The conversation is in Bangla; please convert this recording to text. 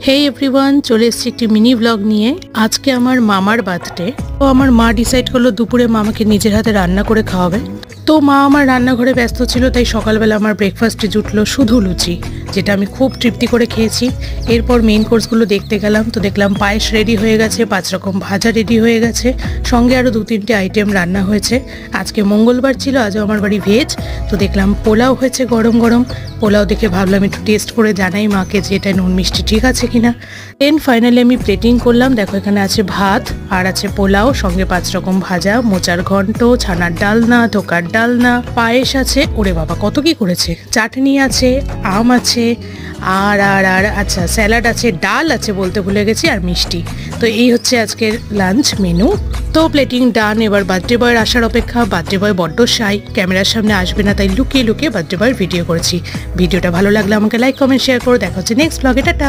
हे एवरीवन, चले एসেছি একটি মিনি ব্লগ নিয়ে। আজকে আমার মামার বার্থডে। তো আমার মা ডিসাইড করলো দুপুরে মামাকে নিজের হাতে রান্না করে খাওয়াবে। তো মা আমার রান্নাঘরে ব্যস্ত ছিল, তাই সকালবেলা আমার ব্রেকফাস্টে জুটলো শুধু লুচি, যেটা আমি খুব তৃপ্তি করে খেয়েছি। এরপর মেইন কোর্সগুলো দেখতে গেলাম, তো দেখলাম পায়েস রেডি হয়ে গেছে, 5 রকম ভাজা রেডি হয়ে গেছে, সঙ্গে আরও 2-3টে আইটেম রান্না হয়েছে। আজকে মঙ্গলবার ছিল, আজও আমার বাড়ি ভেজ। তো দেখলাম পোলাও হয়েছে গরম গরম। পোলাও দেখে ভাবলাম একটু টেস্ট করে জানাই মাকে যে এটা নুন মিষ্টি ঠিক আছে কিনা। দেন ফাইনালি আমি প্লেটিং করলাম। দেখো এখানে আছে ভাত আর আছে পোলাও, সঙ্গে 5 রকম ভাজা, মোচার ঘন্ট, ছানার ডালনা, ধোকার ডালনা, পায়েস আছে, ওরে বাবা কত কি করেছে, চাটনি আছে, আম আছে, আর আর আর আচ্ছা স্যালাড আছে, ডাল আছে বলতে ভুলে গেছি, আর মিষ্টি। তো এই হচ্ছে আজকের লাঞ্চ মেনু। তো প্লেটিং ডান। এবার বার্থডে বয়ের আসার অপেক্ষা। বার্থডে বয় বড্ড শাই, ক্যামেরার সামনে আসবে না, তাই লুকিয়ে লুকিয়ে বার্থডে বয়ের ভিডিও করেছি। ভিডিওটা ভালো লাগলে আমাকে লাইক কমেন্ট শেয়ার করো। দেখা হচ্ছে নেক্সট ব্লগে। টাটা।